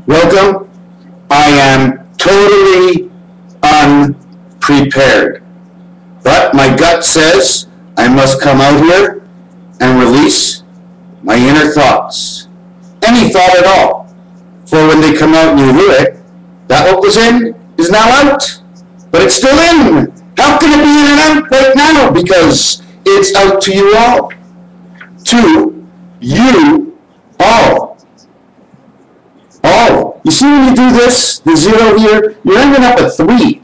Welcome. I am totally unprepared. But my gut says I must come out here and release my inner thoughts. Any thought at all. For when they come out and you hear it, that what was in is now out. But it's still in. How can it be in and out right now? Because it's out to you all. To you all. All. You see when you do this, the 0 here, you're ending up at 3.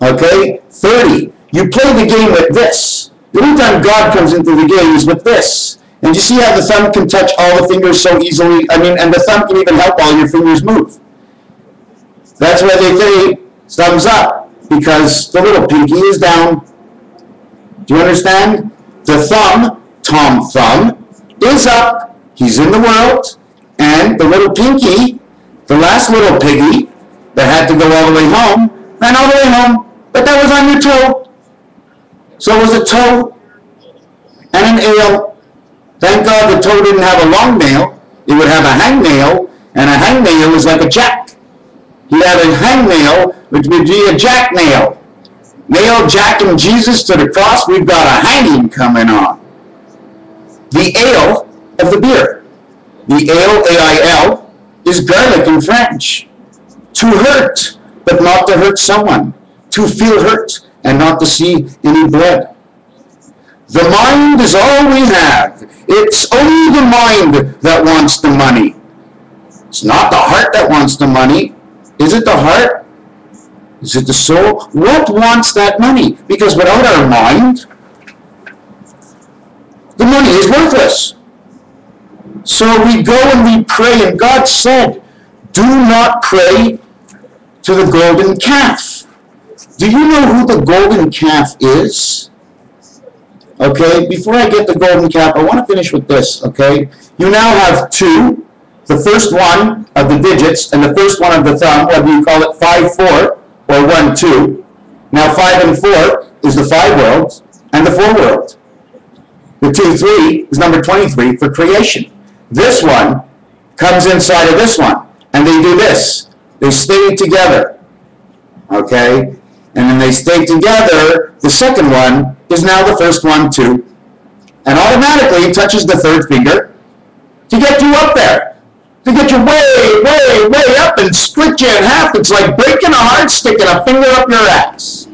Okay? 30. You play the game with this. The only time God comes into the game is with this. And you see how the thumb can touch all the fingers so easily? And the thumb can even help all your fingers move. That's why they say thumbs up, because the little pinky is down. Do you understand? The thumb, Tom Thumb, is up. He's in the world. And the little pinky, the last little piggy that had to go all the way home, ran all the way home, but that was on your toe. So it was a toe and an ale. Thank God the toe didn't have a long nail. It would have a hangnail, and a hangnail is like a jack. He had a hangnail, which would be a jack nail. Nail jacking Jesus to the cross, we've got a hanging coming on. The ale of the beer. The ale, A-I-L, is garlic in French. To hurt, but not to hurt someone. To feel hurt, and not to see any blood. The mind is all we have. It's only the mind that wants the money. It's not the heart that wants the money. Is it the heart? Is it the soul? What wants that money? Because without our mind, the money is worthless. So we go and we pray, and God said, do not pray to the golden calf. Do you know who the golden calf is? Okay, before I get the golden calf, I want to finish with this, okay? You now have 2, the first one of the digits and the first one of the thumb, whether you call it 5-4 or 1-2. Now 5 and 4 is the 5 world and the 4 world. The 2-3 is number 23 for creation. This one comes inside of this one, and they do this. They stay together, okay? And when they stay together, the second one is now the first one too. And automatically it touches the third finger to get you up there. To get you way, way, way up and split you in half. It's like breaking a heart, sticking a finger up your ass.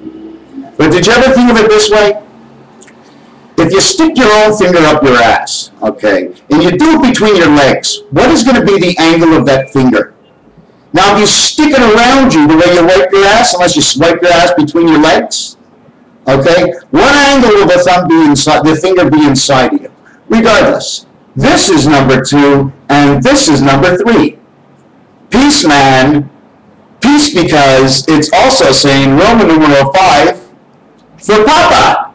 But did you ever think of it this way? If you stick your own finger up your ass, okay, and you do it between your legs, what is going to be the angle of that finger? Now, if you stick it around you the way you wipe your ass, unless you swipe your ass between your legs, okay, what angle will the thumb be inside, the finger be inside of you? Regardless, this is number 2, and this is number 3. Peace, man. Peace, because it's also saying Roman numeral 5 for Papa.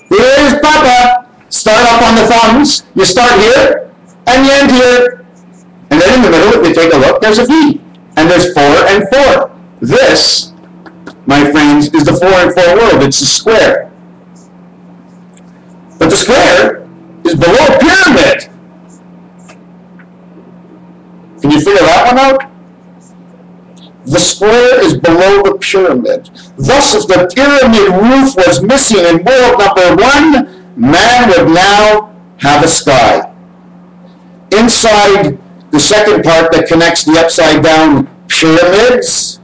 Here's Papa. Start up on the thumbs. You start here, and you end here. And then in the middle, if you take a look, there's a V. And there's 4 and 4. This, my friends, is the 4 and 4 world. It's a square. But the square is below a pyramid. Can you figure that one out? The square is below the pyramid. Thus, if the pyramid roof was missing in world number 1, man would now have a sky. Inside the second part that connects the upside down pyramids,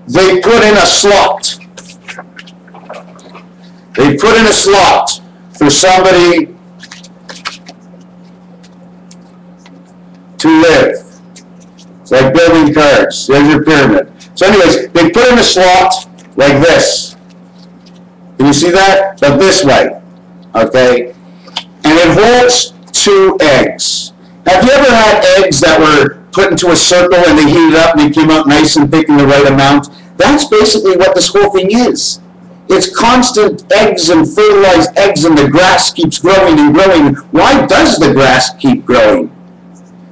they put in a slot. They put in a slot for somebody to live. It's like building cars. There's your pyramid. So anyways, they put in a slot like this. Can you see that? But this way. Okay? And it holds 2 eggs. Have you ever had eggs that were put into a circle and they heated up and they came out nice and thick in the right amount? That's basically what this whole thing is. It's constant eggs and fertilized eggs, and the grass keeps growing and growing. Why does the grass keep growing?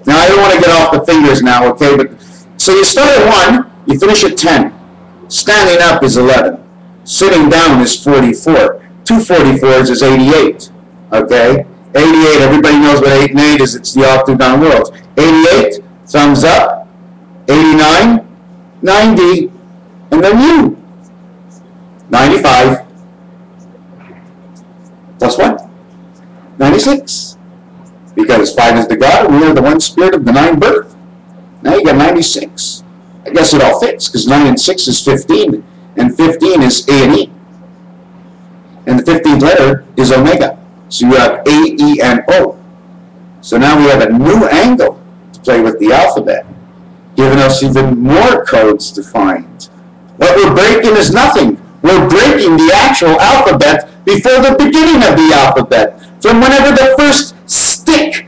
Now, I don't want to get off the fingers now, okay? But so you start at 1, you finish at 10. Standing up is 11. Sitting down is 44. 2 44s is 88, okay? 88, everybody knows what 8 and 8 is. It's the octave down world. 88, thumbs up. 89, 90, and then you. 95. Plus what? 96. Because 5 is the God, and we are the one spirit of the 9 birth. Now you got 96. I guess it all fits, because 9 and 6 is 15, and 15 is A and E. And the 15th letter is Omega. So you have A, E, and O. So now we have a new angle to play with the alphabet, giving us even more codes to find. What we're breaking is nothing. We're breaking the actual alphabet before the beginning of the alphabet. From whenever the first stick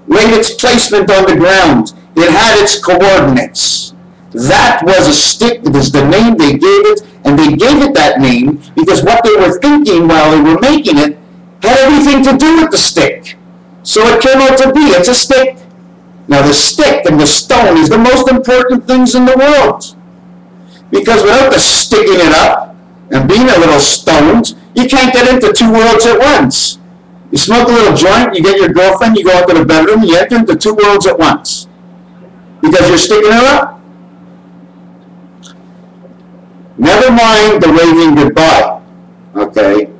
laid its placement on the ground, it had its coordinates. That was a stick. That is the name they gave it, and they gave it that name because what they were thinking while they were making it had everything to do with the stick. So it came out to be, it's a stick. Now the stick and the stone is the most important things in the world. Because without the sticking it up and being a little stoned, you can't get into 2 worlds at once. You smoke a little joint, you get your girlfriend, you go out to the bedroom, you enter into 2 worlds at once. Because you're sticking it up. Never mind the waving goodbye, okay?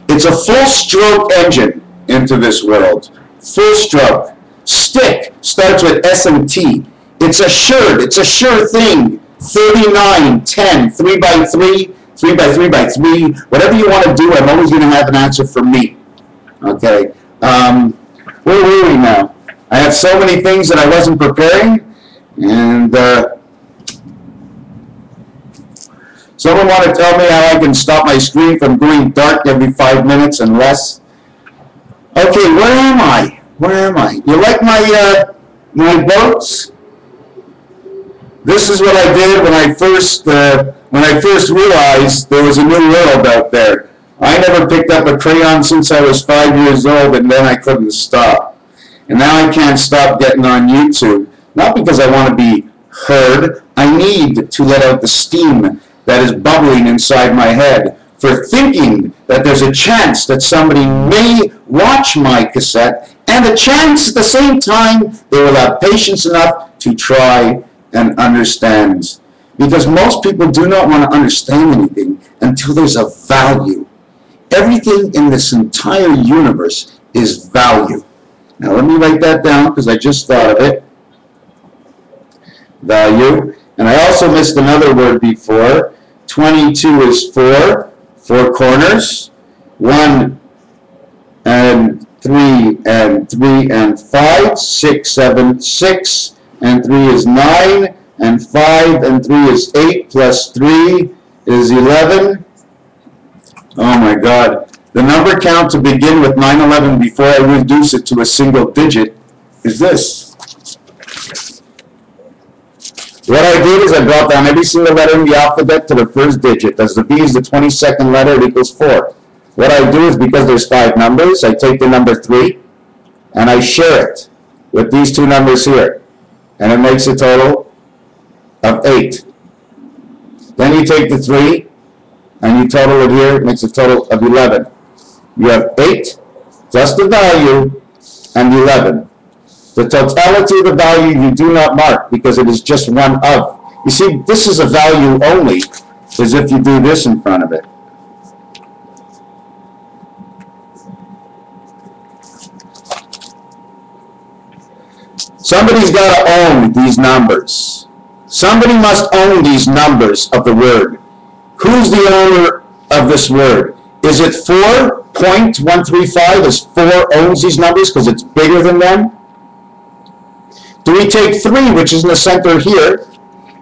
It's a full stroke engine into this world. Full stroke. Stick starts with S and T. It's assured. It's a sure thing. 39, 10, 3 by 3, 3 by 3 by 3. Whatever you want to do, I'm always going to have an answer for me. Okay. Where were we now? I have so many things that I wasn't preparing. And someone want to tell me how I can stop my screen from going dark every 5 minutes and less? Okay, where am I? Where am I? You like my boats? This is what I did when I first realized there was a new world out there. I never picked up a crayon since I was 5 years old, and then I couldn't stop. And now I can't stop getting on YouTube. Not because I want to be heard. I need to let out the steam that is bubbling inside my head for thinking that there's a chance that somebody may watch my cassette, and a chance at the same time they will have patience enough to try and understand. Because most people do not want to understand anything until there's a value. Everything in this entire universe is value. Now let me write that down because I just thought of it. Value. And I also missed another word before. 22 is 4 corners. 1 and 3 and 3 and 5. 6, 7, 6 and 3 is 9. And 5 and 3 is 8 plus 3 is 11. Oh my God. The number count to begin with 911 before I reduce it to a single digit is this. What I did is I brought down every single letter in the alphabet to the first digit. As the B is the 22nd letter, it equals 4. What I do is, because there's 5 numbers, I take the number 3 and I share it with these 2 numbers here. And it makes a total of 8. Then you take the 3 and you total it here, it makes a total of 11. You have 8 plus the value and 11. The totality of the value you do not mark because it is just one of. You see, this is a value only as if you do this in front of it. Somebody's got to own these numbers. Somebody must own these numbers of the word. Who's the owner of this word? Is it 4.135? Is 4 owns these numbers because it's bigger than them? Do we take 3, which is in the center here,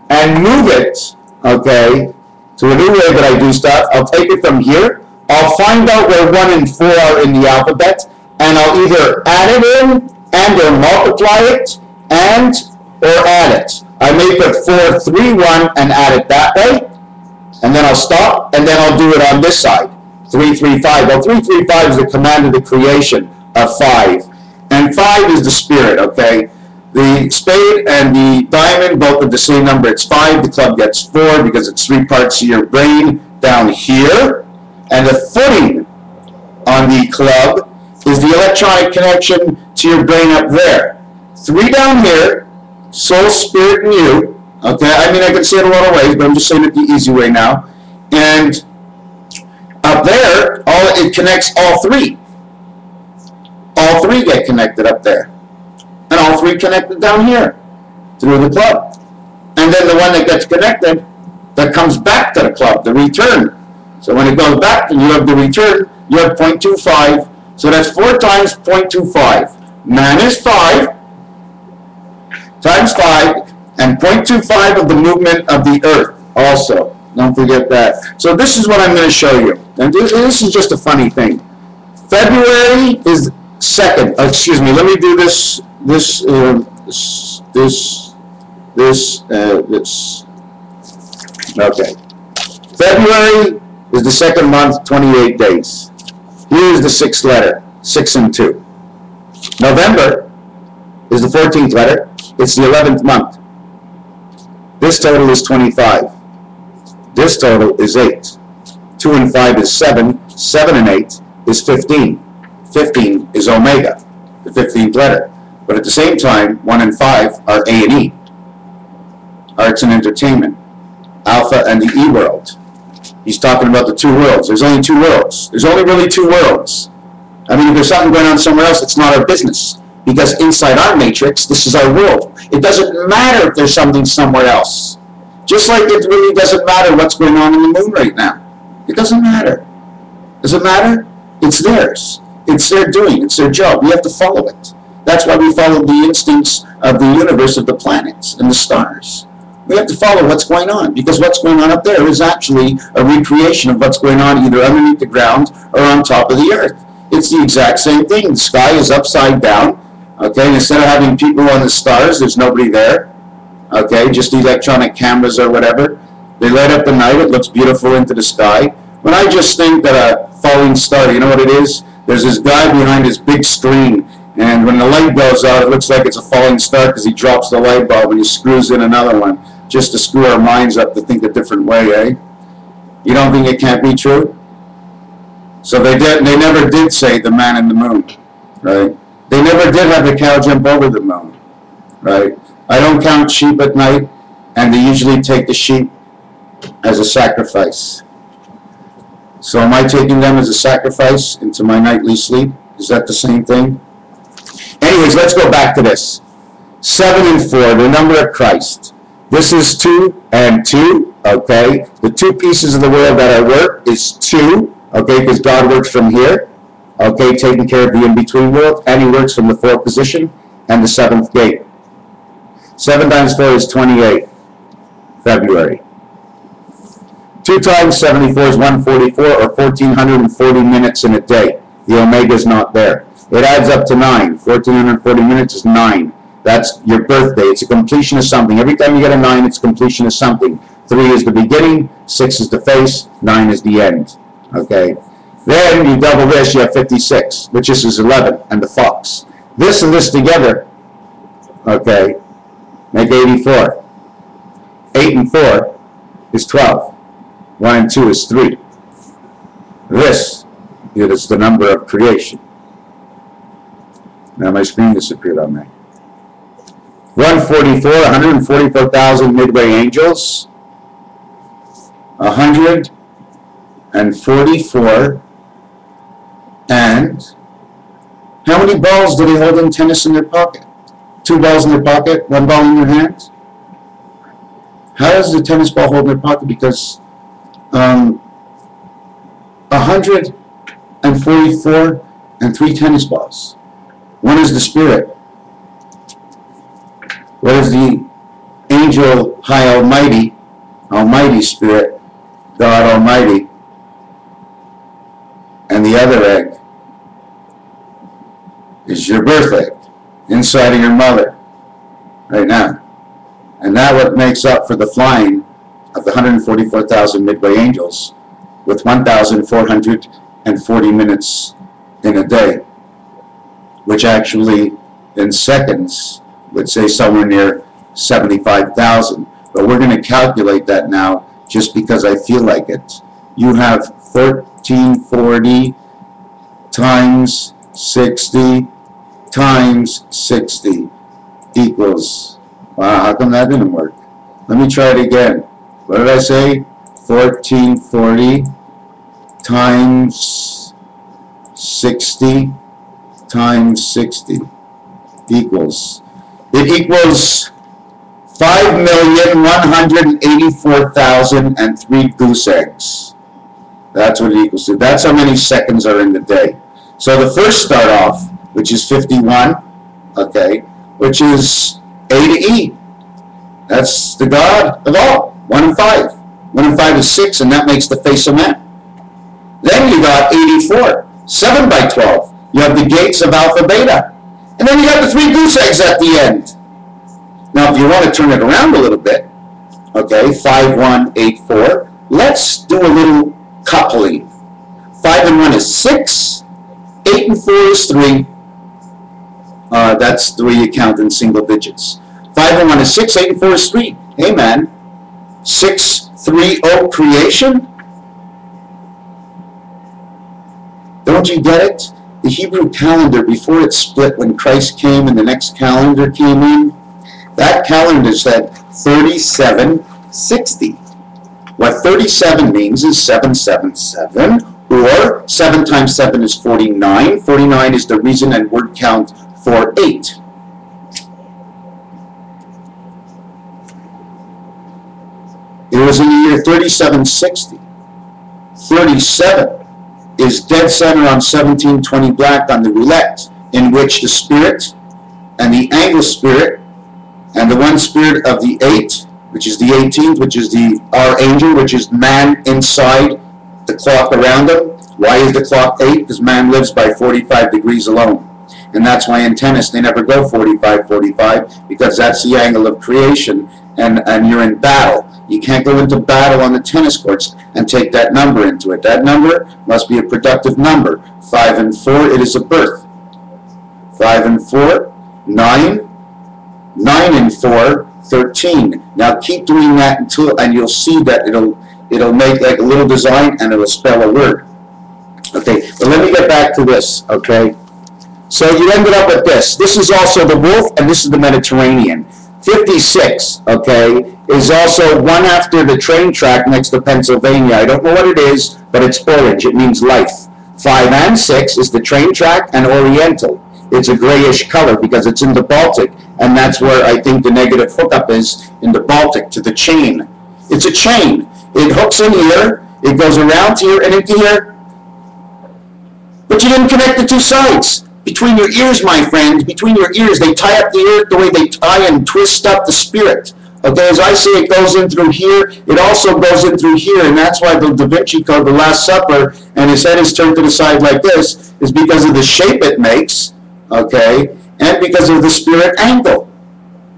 and move it, okay, to a new way that I do stuff? I'll take it from here. I'll find out where 1 and 4 are in the alphabet, and I'll either add it in and or multiply it and or add it. I may put 4, 3, 1 and add it that way, and then I'll stop, and then I'll do it on this side. 3, 3, 5. Well, 3, 3, 5 is the command of the creation of 5. And 5 is the spirit, okay? The spade and the diamond both have the same number. It's 5. The club gets 4 because it's 3 parts of your brain down here. And the footing on the club is the electronic connection to your brain up there. 3 down here, soul, spirit, and you. Okay, I mean, I can say it a lot of ways, but I'm just saying it the easy way now. And up there, it connects all 3. All 3 get connected up there. And all 3 connected down here through the club. And then the one that gets connected, that comes back to the club, the return. So when it goes back and you have the return, you have 0.25. So that's 4 times 0.25. Man is 5 times 5, and 0.25 of the movement of the earth also. Don't forget that. So this is what I'm going to show you. And this is just a funny thing. February is 2nd. Excuse me. Let me do this. Okay. February is the 2nd month, 28 days. Here is the 6th letter, 6 and 2. November is the 14th letter. It's the 11th month. This total is 25. This total is 8. 2 and 5 is 7. 7 and 8 is 15. 15 is Omega, the 15th letter. But at the same time, 1 and 5 are A and E. Arts and entertainment. Alpha and the E world. He's talking about the 2 worlds. There's only 2 worlds. There's only really 2 worlds. I mean, if there's something going on somewhere else, it's not our business. Because inside our matrix, this is our world. It doesn't matter if there's something somewhere else. Just like it really doesn't matter what's going on in the moon right now. It doesn't matter. Does it matter? It's theirs. It's their doing. It's their job. We have to follow it. That's why we follow the instincts of the universe, of the planets and the stars. We have to follow what's going on, because what's going on up there is actually a recreation of what's going on either underneath the ground or on top of the earth. It's the exact same thing. The sky is upside down. Okay, and instead of having people on the stars, there's nobody there. Okay, just electronic cameras or whatever. They light up the night. It looks beautiful into the sky. When I just think that a falling star, you know what it is? There's this guy behind his big screen, and when the light goes out, it looks like it's a falling star because he drops the light bulb and he screws in another one just to screw our minds up to think a different way, eh? You don't think it can't be true? So they never did say the man in the moon, right? They never did have the cow jump over the moon, right? I don't count sheep at night, and they usually take the sheep as a sacrifice. So am I taking them as a sacrifice into my nightly sleep? Is that the same thing? Anyways, let's go back to this. 7 and 4, the number of Christ. This is 2 and 2, okay? The 2 pieces of the world that I work is 2, okay, because God works from here, okay, taking care of the in-between world, and he works from the 4th position and the 7th gate. 7 times 4 is 28, February. 2 times 74 is 144, or 1,440 minutes in a day. The omega is not there. It adds up to 9. 1,440 minutes is 9. That's your birthday. It's a completion of something. Every time you get a 9, it's completion of something. 3 is the beginning, 6 is the face, 9 is the end. Okay? Then you double this, you have 56, which is 11, and the fox. This and this together, okay, make 84. 8 and 4 is 12. 1 and 2 is 3. This is the number of creation. Now my screen disappeared on me. 144,000 midway angels. 144. And how many balls do they hold in tennis in their pocket? 2 balls in their pocket, 1 ball in their hand? How does the tennis ball hold in their pocket? Because 144 and 3 tennis balls. One is the spirit. What is the angel high almighty, almighty spirit, God almighty, and the other egg is your birth egg inside of your mother right now. And that what makes up for the flying of the 144,000 midway angels with 1,440 minutes in a day, which actually in seconds would say somewhere near 75,000. But we're going to calculate that now just because I feel like it. You have 1,440 times 60 times 60 equals, wow, how come that didn't work? Let me try it again. What did I say? 1440 times 60 times 60 equals, it equals 5,184,003 goose eggs. That's what it equals to. That's how many seconds are in the day. So the first start off, which is 51, okay, which is A to E. That's the God of all. 1 and 5. 1 and 5 is 6, and that makes the face of man. Then you got 84. 7 by 12. You have the gates of alpha, beta. And then you got the 3 goose eggs at the end. Now, if you want to turn it around a little bit, okay, 5, 1, 8, 4. Let's do a little coupling. 5 and 1 is 6. 8 and 4 is 3. That's 3 you count in single digits. 5 and 1 is 6. 8 and 4 is 3. Hey, man. 630 creation? Don't you get it? The Hebrew calendar, before it split when Christ came and the next calendar came in, that calendar said 3760. What 37 means is 777, or 7 times 7 is 49. 49 is the reason and word count for 8. It was in the year 3760. 37 is dead center on 1720 black on the roulette, in which the spirit and the angle spirit and the one spirit of the 8, which is the 18th, which is the archangel, which is man inside the clock around him. Why is the clock 8? Because man lives by 45 degrees alone. And that's why in tennis they never go 45, 45, because that's the angle of creation, and you're in battle. You can't go into battle on the tennis courts and take that number into it. That number must be a productive number. 5 and 4, it is a birth. 5 and 4, 9. 9 and 4, 13. Now keep doing that until, and you'll see that it'll make like a little design and it'll spell a word. Okay, but let me get back to this, okay? So you ended up with this. This is also the wolf, and this is the Mediterranean. 56, okay, is also one after the train track next to Pennsylvania. I don't know what it is, but it's orange. It means life. 5 and 6 is the train track and Oriental. It's a grayish color because it's in the Baltic, and that's where I think the negative hookup is, in the Baltic, to the chain. It's a chain. It hooks in here, it goes around here and into here, but you didn't connect the 2 sides. Between your ears, my friends, between your ears, they tie up the earth the way they tie and twist up the spirit. Okay, as I say, it goes in through here, it also goes in through here, and that's why the Da Vinci Code, the Last Supper, and his head is turned to the side like this, is because of the shape it makes, okay, and because of the spirit angle.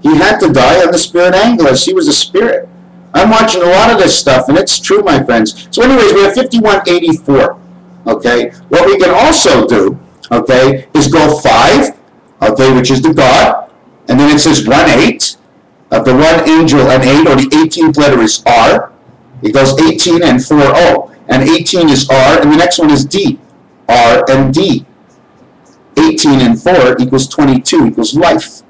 He had to die on the spirit angle, as he was a spirit. I'm watching a lot of this stuff, and it's true, my friends. So anyways, we have 5184, okay. What we can also do, okay, is go 5, okay, which is the God, and then it says 1-8, of the one angel and 8, or the 18th letter is R. It goes 18 and 4-0, and 18 is R, and the next one is D, R and D. 18 and 4 equals 22, equals life.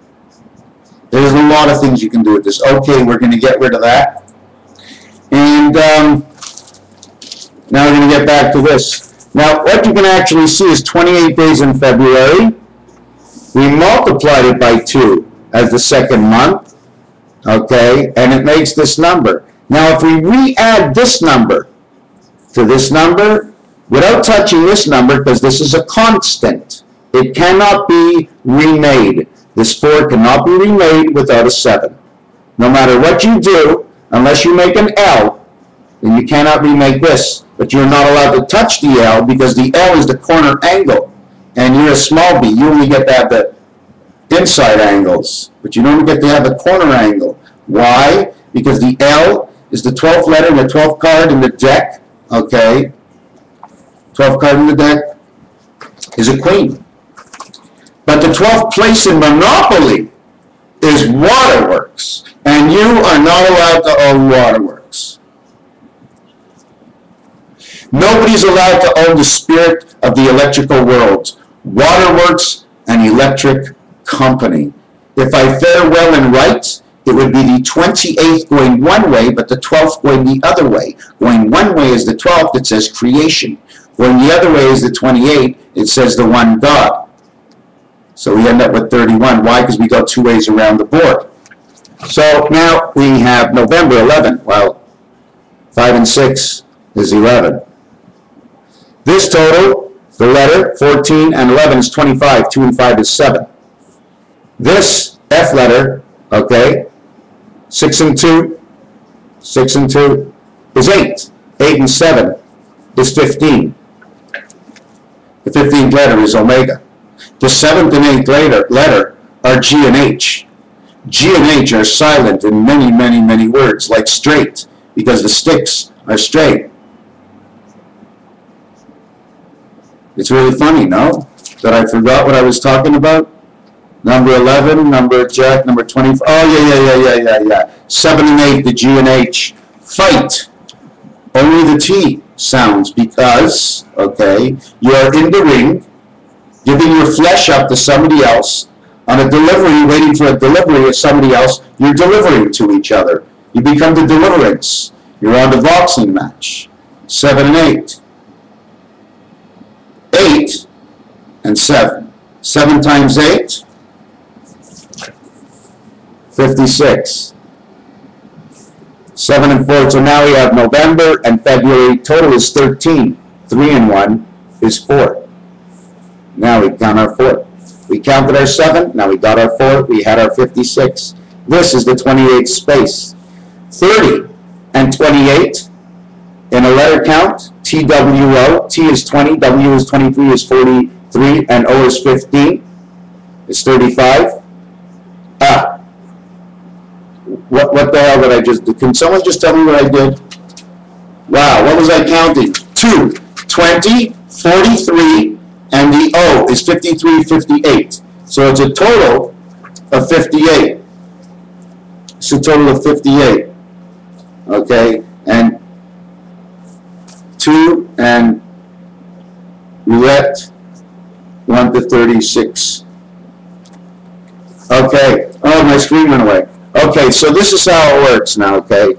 There's a lot of things you can do with this. Okay, we're going to get rid of that. And now we're going to get back to this. Now, what you can actually see is 28 days in February. We multiplied it by 2 as the second month, okay, and it makes this number. Now, if we re-add this number to this number, without touching this number, because this is a constant, it cannot be remade. This 4 cannot be remade without a 7. No matter what you do, unless you make an L, then you cannot remake this. But you're not allowed to touch the L, because the L is the corner angle. And you're a small b. You only get to have the inside angles, but you don't get to have the corner angle. Why? Because the L is the 12th letter and the 12th card in the deck. Okay? 12th card in the deck is a queen. But the 12th place in Monopoly is waterworks. And you are not allowed to own waterworks. Nobody's allowed to own the spirit of the electrical world. waterworks, and electric company. If I fare well and right, it would be the 28th going one way, but the 12th going the other way. Going one way is the 12th, it says creation. Going the other way is the 28th, it says the one God. So we end up with 31. Why? Because we go two ways around the board. So now we have November 11. Well, 5 and 6 is 11. This total, the letter, 14 and 11 is 25. 2 and 5 is 7. This F letter, okay, 6 and 2, 6 and 2 is 8. 8 and 7 is 15. The 15th letter is omega. The 7th and 8th letter are G and H. G and H are silent in many, many, many words, like straight, because the sticks are straight. It's really funny, no? That I forgot what I was talking about? Number 11, number Jack, number 24. Oh, yeah. 7 and 8, the G and H. Fight. Only the T sounds because, okay, you are in the ring, giving your flesh up to somebody else. On a delivery, waiting for a delivery of somebody else, you're delivering to each other. You become the deliverance. You're on the boxing match. 7 and 8. 8 and 7. 7 times 8, 56. 7 and 4. So now we have November and February. Total is 13. 3 and 1 is 4. Now we count our 4. We counted our 7. Now we got our 4. We had our 56. This is the 28th space. 30 and 28 in a letter count. TWO. T is 20. W is 23. Is 43. And O is 15. Is 35. What the hell did I just do? Can someone just tell me what I did? Wow, what was I counting? 2, 20, 43, and the O is 53, 58. So it's a total of 58. It's a total of 58. Okay, and 2 and roulette, 1 to 36. Okay, oh, my screen went away. Okay, so this is how it works now, okay?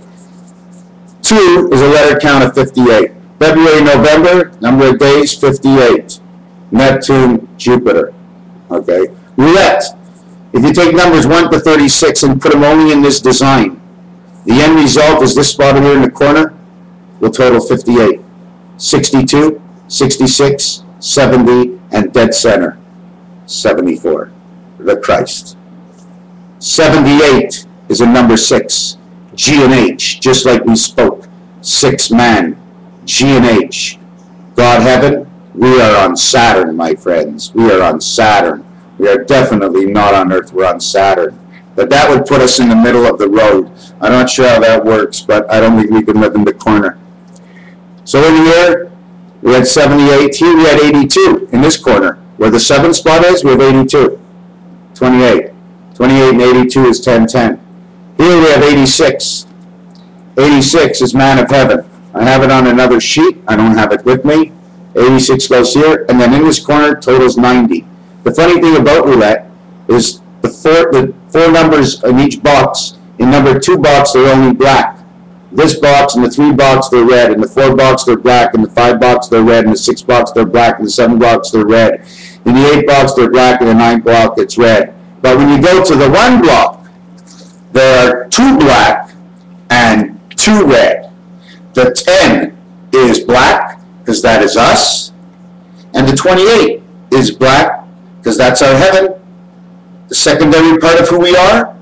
2 is a letter count of 58. February, November, number of days, 58. Neptune, Jupiter, okay? Roulette, if you take numbers 1 to 36 and put them only in this design, the end result is this spot here in the corner will total 58. 62, 66, 70, and dead center, 74, the Christ. 78 is a number 6, G and H, just like we spoke. 6 man, G and H. God, heaven, we are on Saturn, my friends. We are on Saturn. We are definitely not on Earth, we're on Saturn. But that would put us in the middle of the road. I'm not sure how that works, but I don't think we can live in the corner. So in here, we had 78. Here we had 82 in this corner. Where the 7 spot is, we have 82. 28. 28 and 82 is 1010. Here we have 86. 86 is man of heaven. I have it on another sheet. I don't have it with me. 86 goes here, and then in this corner, totals 90. The funny thing about roulette is the four numbers in each box. In number 2 box, they're only black. This box and the 3 box, they're red. In the 4 box, they're black. In the 5 box, they're red. In the 6 box, they're black. In the 7 box, they're red. In the 8 box, they're black. In the 9 block, it's red. But when you go to the 1 block, there are 2 black and 2 red. The 10 is black, because that is us. And the 28 is black, because that's our heaven. The secondary part of who we are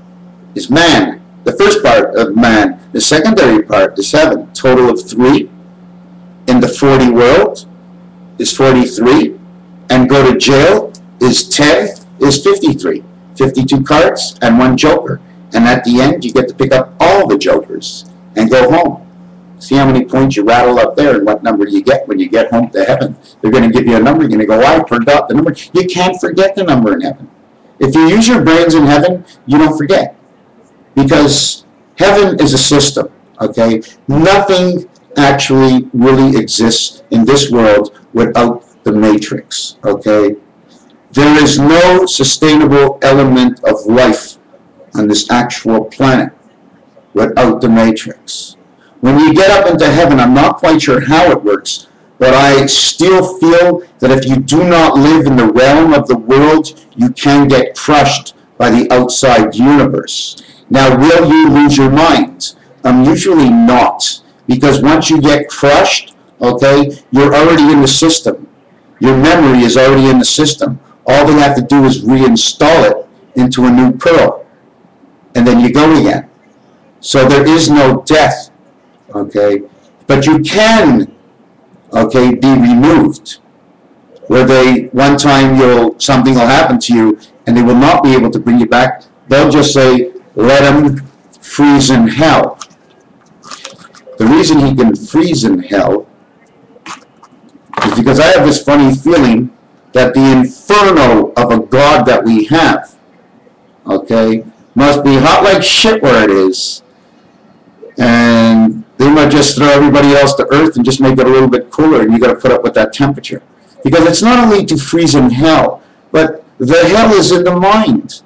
is man. The first part of man. The secondary part is heaven. Total of 3. In the 40 world is 43. And go to jail is 10, is 53. 52 cards and 1 joker. And at the end, you get to pick up all the jokers and go home. See how many points you rattle up there and what number you get when you get home to heaven. They're going to give you a number. You're going to go, I forgot the number. You can't forget the number in heaven. If you use your brains in heaven, you don't forget. Because heaven is a system, okay? Nothing actually really exists in this world without the matrix, okay? There is no sustainable element of life on this actual planet without the matrix. When you get up into heaven, I'm not quite sure how it works, but I still feel that if you do not live in the realm of the world, you can get crushed by the outside universe. Now, will you lose your mind? Usually not, because once you get crushed, okay, you're already in the system. Your memory is already in the system. All they have to do is reinstall it into a new pearl, and then you go again. So there is no death, okay? But you can, okay, be removed, where one time something will happen to you, and they will not be able to bring you back. They'll just say, let him freeze in hell. The reason he can freeze in hell is because I have this funny feeling that the inferno of a God that we have, okay, must be hot like shit where it is, and they might just throw everybody else to earth and just make it a little bit cooler, and you got to put up with that temperature. Because it's not only to freeze in hell, but the hell is in the mind.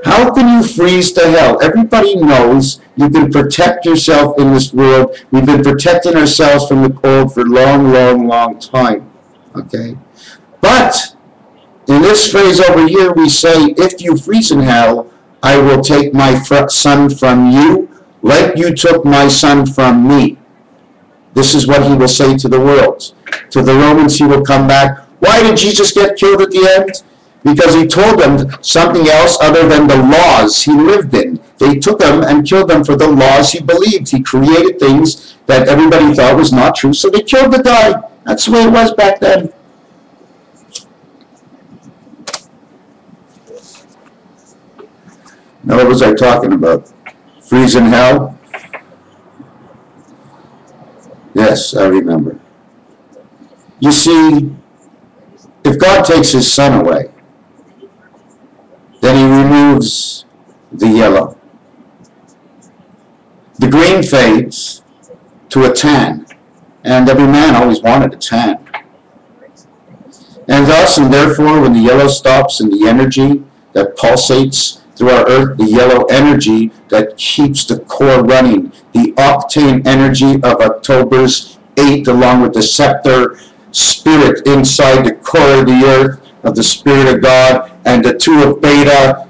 How can you freeze to hell? Everybody knows you can protect yourself in this world. We've been protecting ourselves from the cold for a long, long, long time. Okay? But in this phrase over here, we say, if you freeze in hell, I will take my son from you, like you took my son from me. This is what he will say to the world. To the Romans, he will come back. Why did Jesus get killed at the end? Because he told them something else other than the laws he lived in. They took him and killed him for the laws he believed. He created things that everybody thought was not true, so they killed the guy. That's the way it was back then. Now, what was I talking about? Freeze in hell? Yes, I remember. You see, if God takes his son away, then he removes the yellow. The green fades to a tan, and every man always wanted a tan. And thus and therefore, when the yellow stops and the energy that pulsates through our earth, the yellow energy that keeps the core running, the octane energy of October's 8th, along with the scepter spirit inside the core of the earth, of the Spirit of God, and the 2 of Beta.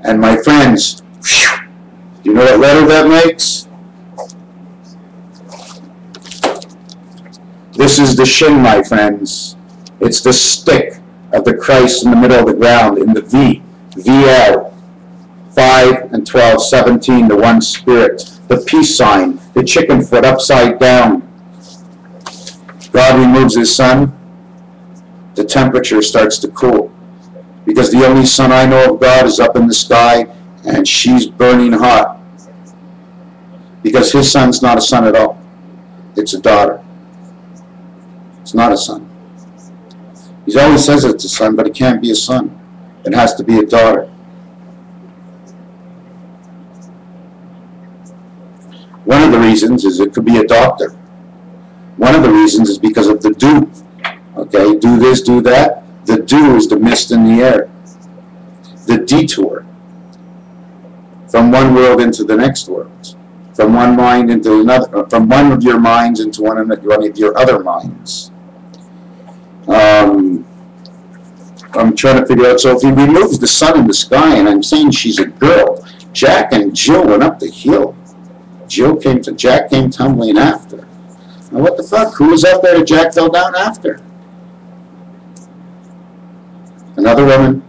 And my friends, do you know what letter that makes? This is the shin, my friends. It's the stick of the Christ in the middle of the ground, in the V. VL, 5 and 12, 17, the one spirit. The peace sign, the chicken foot upside down. God removes his son, the temperature starts to cool. Because the only son I know of God is up in the sky, and she's burning hot. Because his son's not a son at all. It's a daughter. It's not a son. He always says it's a son, but it can't be a son. It has to be a daughter. One of the reasons is it could be a doctor. One of the reasons is because of the dew. Okay, do this, do that. The dew is the mist in the air. The detour from one world into the next world. From one mind into another. From one of your minds into one of your other minds. I'm trying to figure out, so if he removes the sun in the sky, and I'm saying she's a girl, Jack and Jill went up the hill. Jack came tumbling after. Now what the fuck? Who was up there that Jack fell down after? Another woman.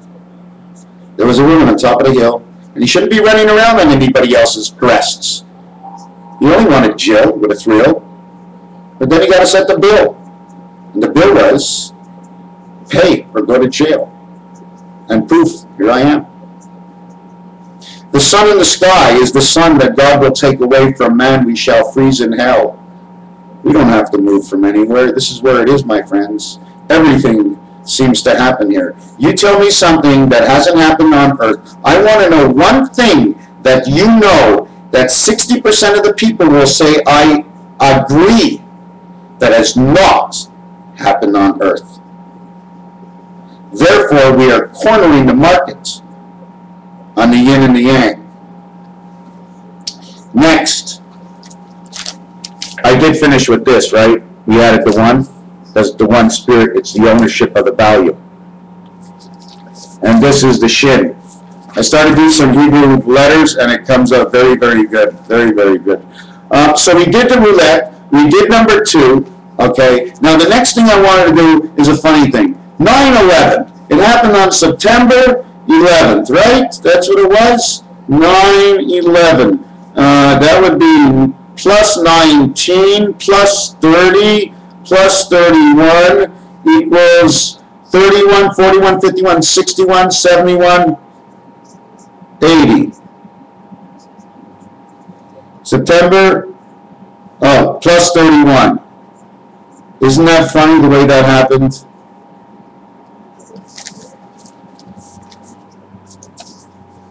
There was a woman on top of the hill, and he shouldn't be running around on anybody else's breasts. He only wanted Jill with a thrill, but then he got to set the bill. And the bill was, pay or go to jail. And poof, here I am. The sun in the sky is the sun that God will take away from man. We shall freeze in hell. We don't have to move from anywhere. This is where it is, my friends. Everything seems to happen here. You tell me something that hasn't happened on earth. I want to know one thing that you know that 60% of the people will say, I agree, that has not happened on earth. Therefore, we are cornering the market on the yin and the yang. Next, I did finish with this, right? We added the one. That's the one spirit. It's the ownership of the value. And this is the shin. I started doing some Hebrew letters, and it comes out very, very good. Very, very good. So we did the roulette. We did number 2. Okay. Now, the next thing I wanted to do is a funny thing. 9/11. It happened on September 11th, right? That's what it was? 9/11. That would be plus 19 plus 30 plus 31 equals 31, 41, 51, 61, 71, 80. September, plus 31. Isn't that funny the way that happened?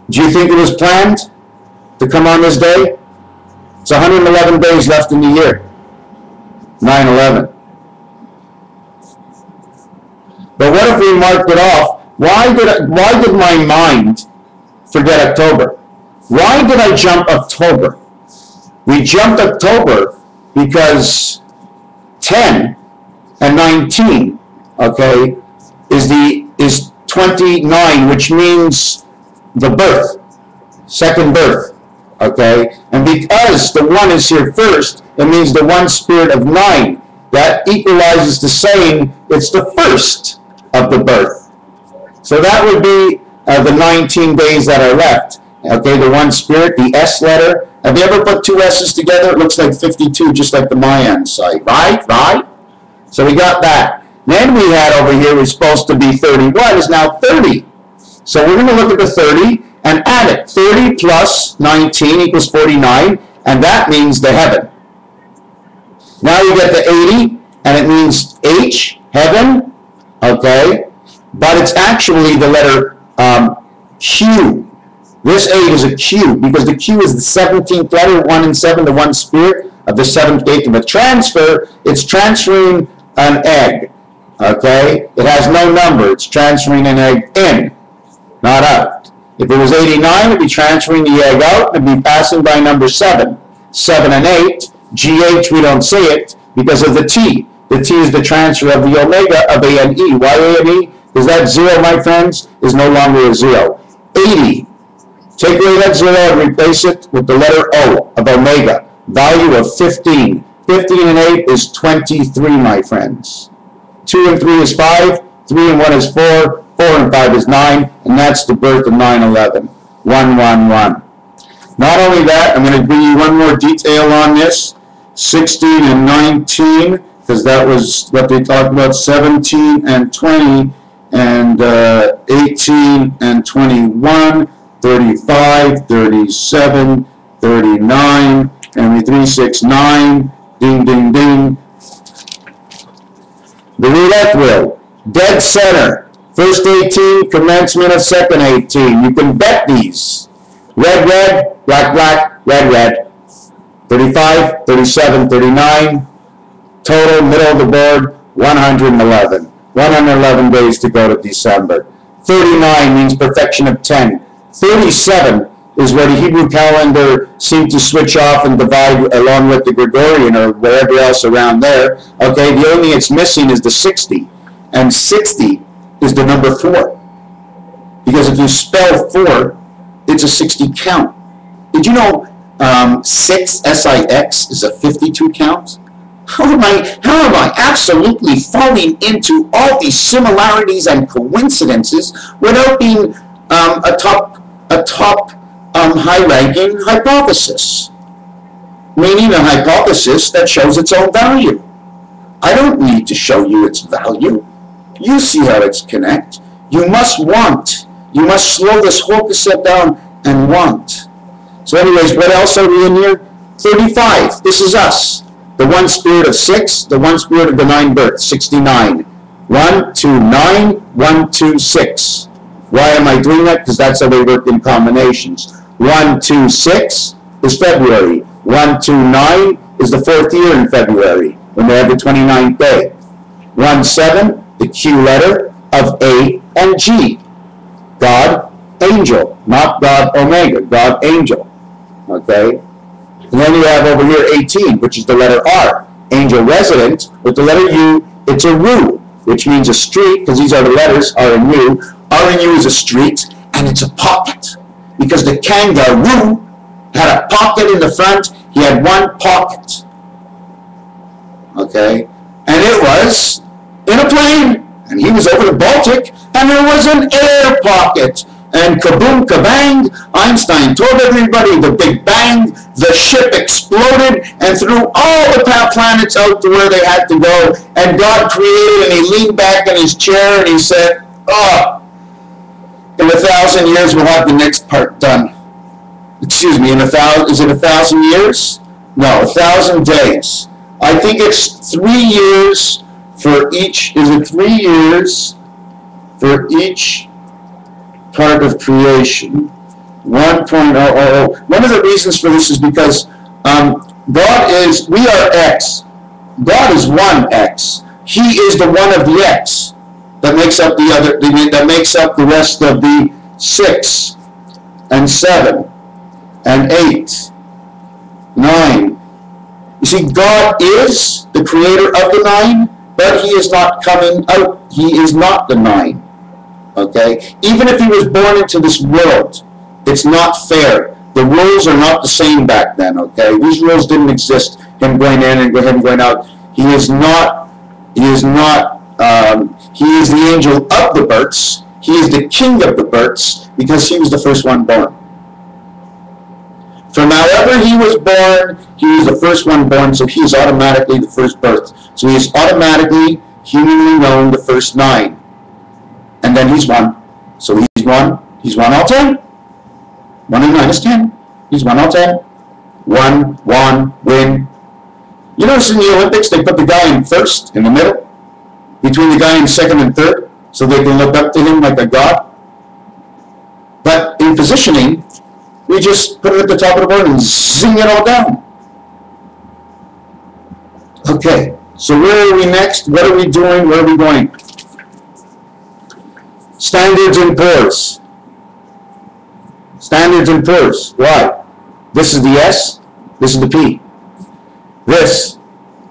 Do you think it was planned to come on this day? It's 111 days left in the year. 9/11. But what if we marked it off? Why did my mind forget October? Why did I jump October? We jumped October because 10 and 19, okay, is 29, which means the birth, second birth, okay? And because the 1 is here first, it means the 1 spirit of 9. That equalizes to saying it's the first of the birth. So that would be the 19 days that are left. Okay, the 1 spirit, the S letter. Have you ever put 2 S's together? It looks like 52, just like the Mayan site, right? Right? So we got that. Then we had over here, was supposed to be 31, is now 30. So we're going to look at the 30 and add it. 30 plus 19 equals 49, and that means the heaven. Now you get the 80, and it means H, heaven, okay? But it's actually the letter Q. This 8 is a Q, because the Q is the 17th letter, 1 and 7, the 1 spirit of the 7th gate. And the transfer, it's transferring an egg, okay? It has no number. It's transferring an egg in, not out. If it was 89, it would be transferring the egg out. It would be passing by number 7. 7 and 8. GH, we don't say it because of the T. The T is the transfer of the omega of A and E. Why A and E? Because that 0, my friends, is no longer a 0. 80. Take away that 0 and replace it with the letter O of omega. Value of 15. 15 and 8 is 23, my friends. 2 and 3 is 5. 3 and 1 is 4. 4 and 5 is 9. And that's the birth of 9/11. 111. Not only that, I'm going to bring you one more detail on this. 16 and 19, because that was what they talked about. 17 and 20, and 18 and 21, 35, 37, 39, and 369, ding, ding, ding. The roulette wheel, dead center. First 18, commencement of second 18. You can bet these. Red, red, black, black, red, red. 35, 37, 39. Total, middle of the board, 111. 111 days to go to December. 39 means perfection of 10. 37 is where the Hebrew calendar seemed to switch off and divide along with the Gregorian or wherever else around there. Okay, the only thing it's missing is the 60. And 60 is the number 4. Because if you spell 4, it's a 60 count. Did you know 6, S-I-X, is a 52 count? How am I absolutely falling into all these similarities and coincidences without being a top high-ranking hypothesis? Meaning a hypothesis that shows its own value. I don't need to show you its value. You see how it's connect. You must want. You must slow this whole cassette down and want. So anyways, what else are we in here? 35. This is us. The 1 spirit of 6, the 1 spirit of the 9 birth, 69. 1, 2, 9, 1, 2, 6. Why am I doing that? Because that's how they work in combinations. 1, 2, 6 is February. 1, 2, 9 is the 4th year in February, when they have the 29th day. 1, 7, the Q letter of A and G. God, angel, not God, omega, God, angel. Okay? And then you have over here 18, which is the letter R. Angel resident, with the letter U, it's a RU, which means a street, because these are the letters, R and U. R and U is a street, and it's a pocket. Because the kangaroo had a pocket in the front, he had one pocket. Okay? And it was in a plane, and he was over the Baltic, and there was an air pocket. And kaboom, kabang, Einstein told everybody the Big Bang, the ship exploded and threw all the planets out to where they had to go. And God created, and he leaned back in his chair and he said, oh, in 1,000 years we'll have the next part done. Excuse me, is it 1,000 years? No, 1,000 days. I think it's 3 years for each, is it 3 years for each part of creation? 1.000. One of the reasons for this is because we are X. God is one X. He is the one of the X that makes up the other, that makes up the rest of the 6 and 7 and 8, 9. You see, God is the creator of the 9, but he is not coming out. He is not the 9. Okay? Even if he was born into this world, it's not fair. The rules are not the same back then, okay? These rules didn't exist, him going in and him going out. He is the angel of the births. He is the king of the births because he was the first one born. From however he was born, he was the first one born, so he is automatically the first birth. So he is automatically, humanly known, the first 9. And then he's 1. So he's 1. He's 1 all 10. 1 and 9 is 10. He's 1 all 10. 1, win. You notice in the Olympics, they put the guy in first, in the middle, between the guy in second and third, so they can look up to him like a god. But in positioning, we just put it at the top of the board and zing it all down. Okay, so where are we next? What are we doing? Where are we going? Standards and pours. Standards and pours. Why? This is the S, this is the P. This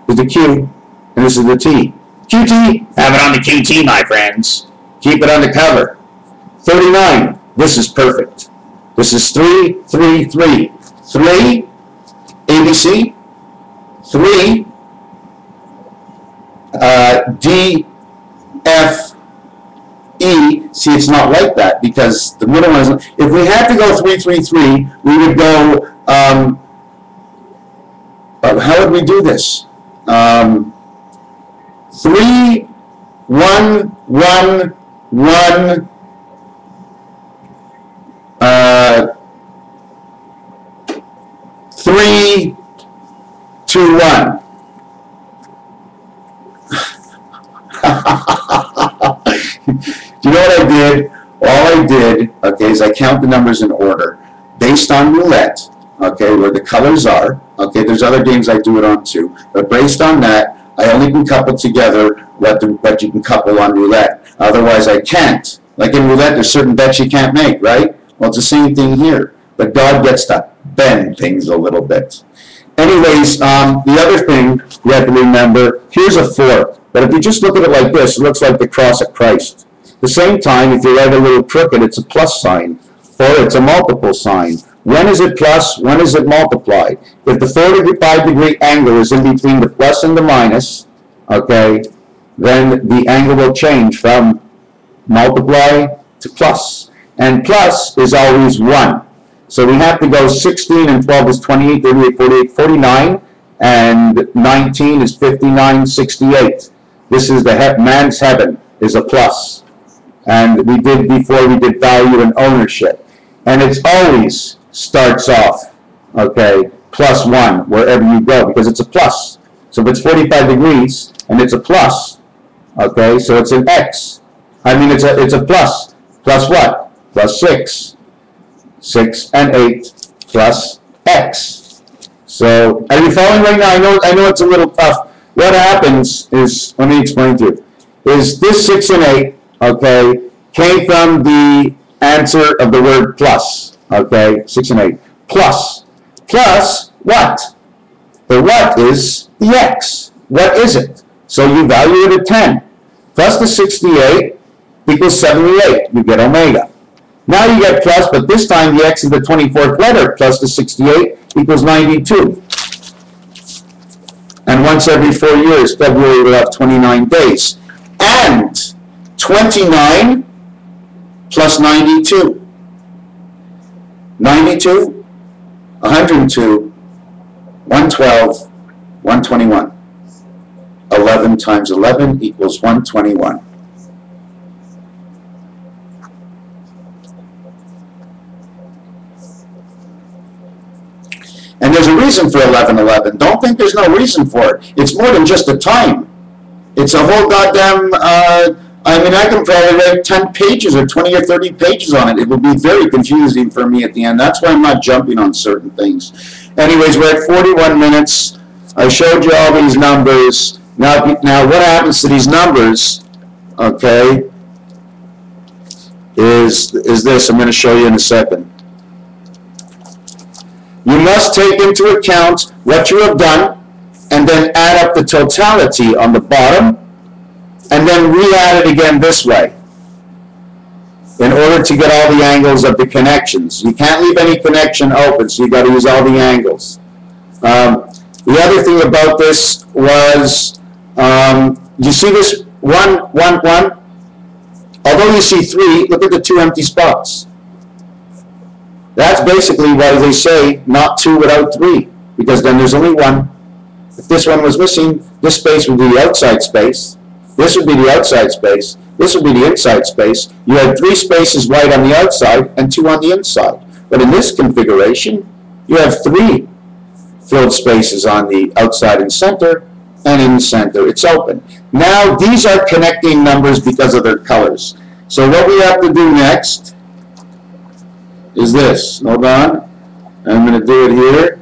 is the Q, and this is the T. QT, have it on the QT, my friends. Keep it on the cover. 39, this is perfect. This is 3, 3, 3. 3, ABC. 3, D, F, E. See, it's not like that because the middle one is. If we had to go 3, 3, 3, we would go. How would we do this? 3, 1, 1, 1. 3, 2, 1. Do you know what I did? All I did, okay, is I count the numbers in order based on roulette, okay, where the colors are. Okay, there's other games I do it on too, but based on that, I only can couple together what you can couple on roulette. Otherwise, I can't. Like in roulette, there's certain bets you can't make, right? Well, it's the same thing here, but God gets to bend things a little bit. Anyways, the other thing you have to remember, here's a 4. But if you just look at it like this, it looks like the cross of Christ. At the same time, if you write a little crooked, it's a plus sign, or it's a multiple sign. When is it plus? When is it multiplied? If the 45-degree angle is in between the plus and the minus, okay, then the angle will change from multiply to plus. And plus is always 1. So we have to go 16 and 12 is 28, 38, 48, 49, and 19 is 59, 68. This is the man's heaven, is a plus. And we did before, we did value and ownership. And it's always starts off, okay, plus 1 wherever you go, because it's a plus. So if it's 45 degrees and it's a plus, okay, so it's an X. I mean, it's a plus. Plus what? Plus 6. 6 and 8 plus X. So, are you following right now? I know it's a little tough. What happens is, let me explain to you, is this 6 and 8, okay, came from the answer of the word plus. Okay, 6 and 8. Plus. Plus what? The what is the x. What is it? So you value it at 10. Plus the 68 equals 78. You get omega. Now you get plus, but this time the x is the 24th letter. Plus the 68 equals 92. And once every 4 years, February will have 29 days. And 29 plus 92. 92, 102, 112, 121. 11 times 11 equals 121. And there's a reason for 1111. Don't think there's no reason for it. It's more than just a time. It's a whole goddamn, I mean, I can probably write 10 pages or 20 or 30 pages on it. It will be very confusing for me at the end. That's why I'm not jumping on certain things. Anyways, we're at 41 minutes. I showed you all these numbers. Now what happens to these numbers, okay, is this. I'm going to show you in a second. You must take into account what you have done and then add up the totality on the bottom and then re-add it again this way in order to get all the angles of the connections. You can't leave any connection open, so you've got to use all the angles. The other thing about this was, you see this 1, 1, 1? Although you see 3, look at the 2 empty spots. That's basically why they say not 2 without 3, because then there's only 1. If this one was missing, this space would be the outside space. This would be the outside space. This would be the inside space. You had 3 spaces white on the outside and 2 on the inside. But in this configuration, you have 3 filled spaces on the outside and center, and in the center it's open. Now these are connecting numbers because of their colors. So what we have to do next is this. Hold on. I'm going to do it here.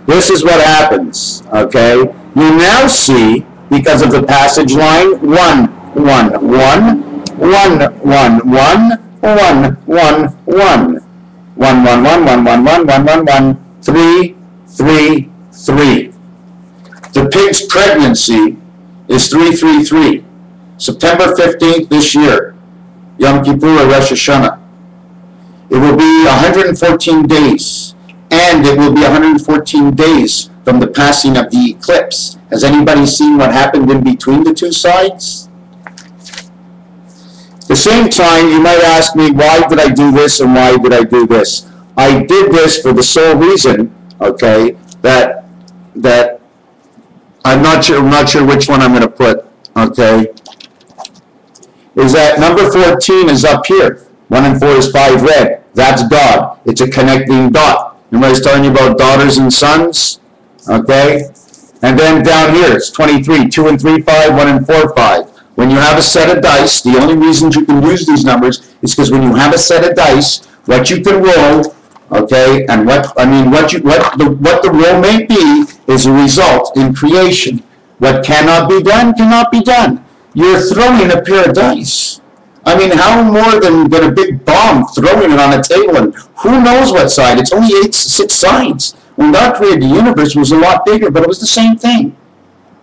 This is what happens, okay? You now see, because of the passage line, 1, 1, 1, 1, 1, 1, 1, 1, 1, 1. 1, 1, 1, 1, 1, 1, 1, 1, 1, 3, 3, 3. The pig's pregnancy is 3, 3, 3. September 15th this year, Yom Kippur or Rosh Hashanah. It will be 114 days, and it will be 114 days from the passing of the eclipse. Has anybody seen what happened in between the two sides? At the same time, you might ask me, why did I do this and why did I do this? I did this for the sole reason, okay, that I'm not sure which one I'm going to put, okay, is that number 14 is up here. 1 and 4 is 5 red. That's God. It's a connecting dot. Remember I was telling you about daughters and sons, okay? And then down here, it's 23, 2 and 3, 5, 1 and 4, 5. When you have a set of dice, the only reason you can use these numbers is because when you have a set of dice, what you can roll, okay, and what the roll may be is a result in creation. What cannot be done cannot be done. You're throwing a pair of dice. I mean, how more than a big bomb throwing it on a table and who knows what side? It's only 6 sides. When God created the universe, it was a lot bigger, but it was the same thing.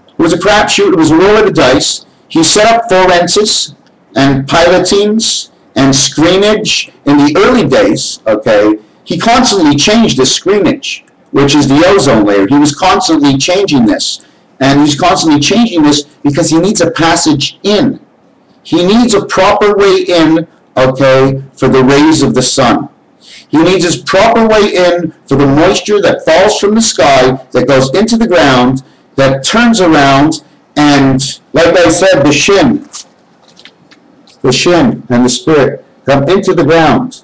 It was a crapshoot. It was a roll of the dice. He set up forensics and pilotings and screenage in the early days, okay. He constantly changed the screenage, which is the ozone layer. He was constantly changing this. And he's constantly changing this because he needs a passage in. He needs a proper way in, okay, for the rays of the sun. He needs his proper way in for the moisture that falls from the sky, that goes into the ground, that turns around, and like I said, the shin and the spirit come into the ground.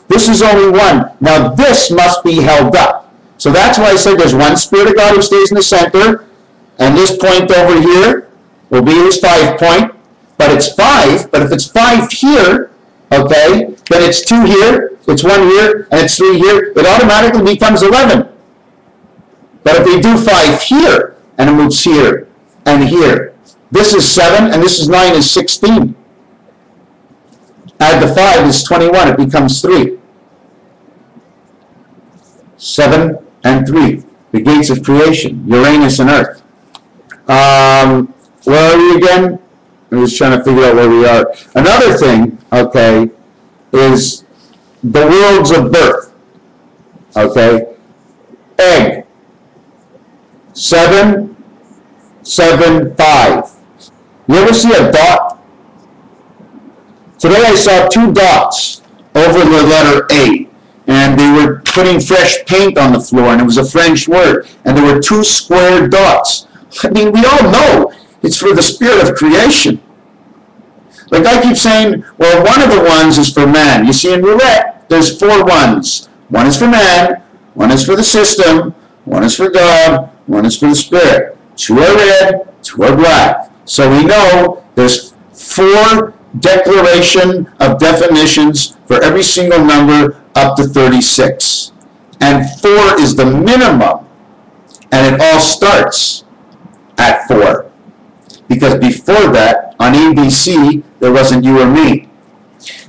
This is only one. Now this must be held up. So that's why I said there's one Spirit of God who stays in the center, and this point over here will be his 5 point. But it's 5, but if it's 5 here, okay, then it's 2 here, it's 1 here, and it's 3 here, it automatically becomes 11. But if we do 5 here, and it moves here, and here, this is 7, and this is 9 is 16. Add the 5 is 21, it becomes 3. 7 and 3, the gates of creation, Uranus and Earth. Where are we again? I'm just trying to figure out where we are. Another thing, okay, is the worlds of birth. Okay, egg, 7, 7, 5. You ever see a dot? Today I saw 2 dots over the letter A, and they were putting fresh paint on the floor, and it was a French word, and there were 2 square dots. I mean, we all know it's for the spirit of creation. Like I keep saying, well, one of the ones is for man. You see, in roulette, there's 4 ones. 1 is for man, 1 is for the system, 1 is for God, 1 is for the spirit. 2 are red, 2 are black. So we know there's 4 declaration of definitions for every single number up to 36. And 4 is the minimum. And it all starts at 4. Because before that, on ABC, there wasn't you or me.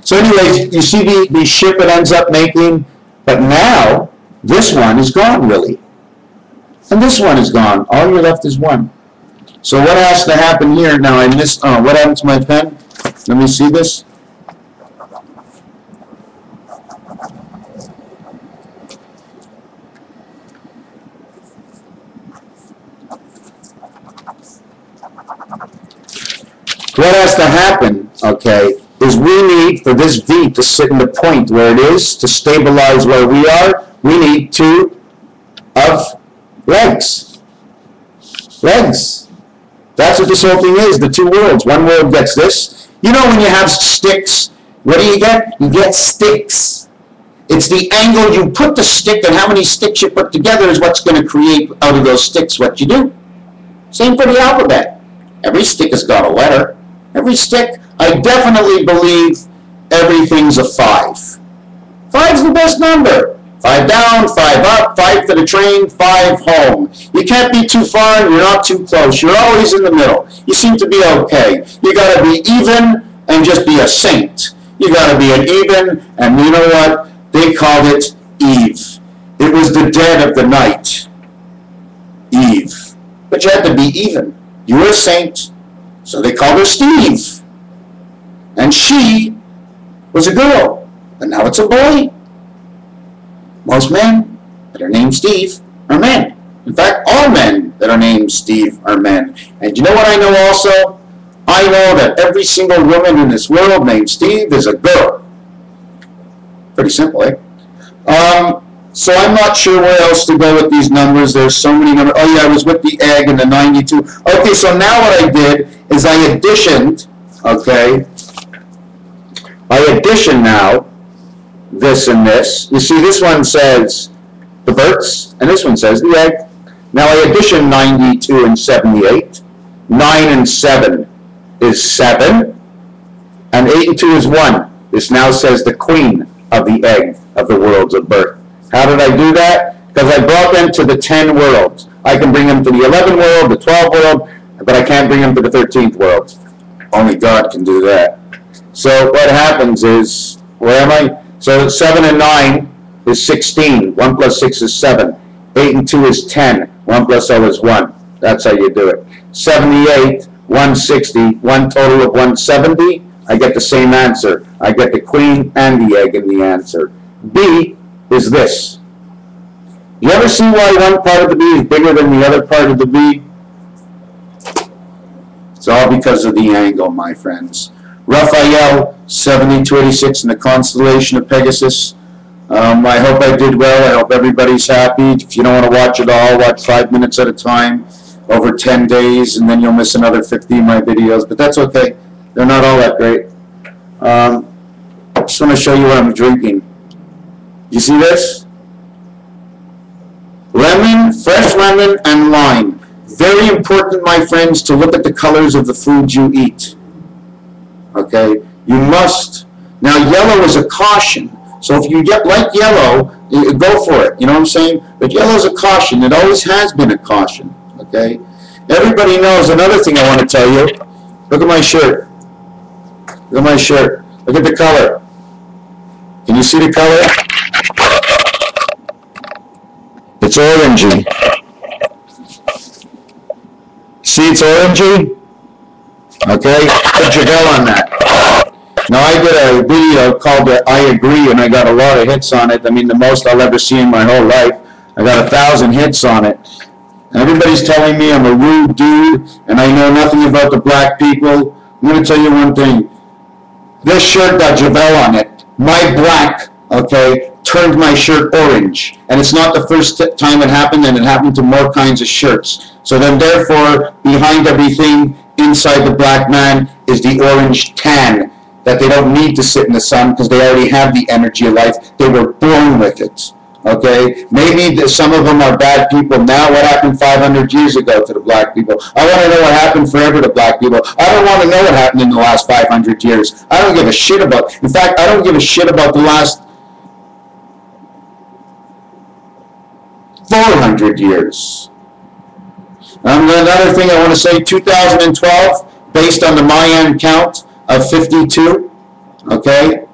So anyways, you see the ship it ends up making, but now this one is gone, really. And this one is gone. All you're left is 1. So what has to happen here? Now I missed, what happened to my pen? Let me see this. What has to happen, okay, is we need for this V to sit in the point where it is, to stabilize where we are, we need 2 of legs. Legs. That's what this whole thing is, the 2 worlds. One world gets this. You know when you have sticks, what do you get? You get sticks. It's the angle you put the stick and how many sticks you put together is what's going to create out of those sticks what you do. Same for the alphabet. Every stick has got a letter. Every stick, I definitely believe everything's a 5. 5's the best number. 5 down, 5 up, 5 to the train, 5 home. You can't be too far and you're not too close. You're always in the middle. You seem to be okay. You got to be even and just be a saint. You got to be an even, and you know what? They called it Eve. It was the dead of the night. Eve. But you had to be even. You were a saint. So they called her Steve. And she was a girl. And now it's a boy. Most men that are named Steve are men. In fact, all men that are named Steve are men. And you know what I know also? I know that every single woman in this world named Steve is a girl. Pretty simple, eh? So I'm not sure where else to go with these numbers. There's so many numbers. Oh yeah, I was with the egg and the 92. Okay, so now what I did is I additioned, okay, I addition now this and this. You see, this one says the births, and this one says the egg. Now I addition 92 and 78. 9 and 7 is 7, and 8 and 2 is 1. This now says the queen of the egg of the worlds of birth. How did I do that? Because I brought them to the 10 worlds. I can bring them to the 11 world, the 12 world, but I can't bring them to the 13th world. Only God can do that. So what happens is, where am I? So 7 and 9 is 16. 1 plus 6 is 7. 8 and 2 is 10. 1 plus 0 is 1. That's how you do it. 78, 160, one total of 170. I get the same answer. I get the queen and the egg in the answer. B is this. You ever see why one part of the B is bigger than the other part of the B? It's all because of the angle, my friends. Raphael, 7286 in the constellation of Pegasus. I hope I did well. I hope everybody's happy. If you don't want to watch it all, watch 5 minutes at a time over 10 days, and then you'll miss another 50 of my videos. But that's okay. They're not all that great. I just want to show you what I'm drinking. You see this? Lemon, fresh lemon, and lime. Very important, my friends, to look at the colors of the food you eat. Okay? You must Now, yellow is a caution. So if you like yellow, go for it. You know what I'm saying? But yellow is a caution. It always has been a caution. Okay? Everybody knows another thing I want to tell you. Look at my shirt. Look at my shirt. Look at the color. Can you see the color? It's orangey. See, it's orangey? Okay? Put Javel on that. Now, I did a video called I Agree, and I got a lot of hits on it. I mean, the most I'll ever see in my whole life. I got 1,000 hits on it. And everybody's telling me I'm a rude dude, and I know nothing about the black people. I'm going to tell you one thing. This shirt got Javel on it. My black, okay, turned my shirt orange. And it's not the first time it happened, and it happened to more kinds of shirts. So then, therefore, behind everything, inside the black man, is the orange tan. That they don't need to sit in the sun because they already have the energy of life. They were born with it. Okay? Maybe some of them are bad people now. What happened 500 years ago to the black people? I want to know what happened forever to black people. I don't want to know what happened in the last 500 years. I don't give a shit about. In fact, I don't give a shit about the last 400 years. Another thing I want to say, 2012, based on the Mayan count of 52, okay?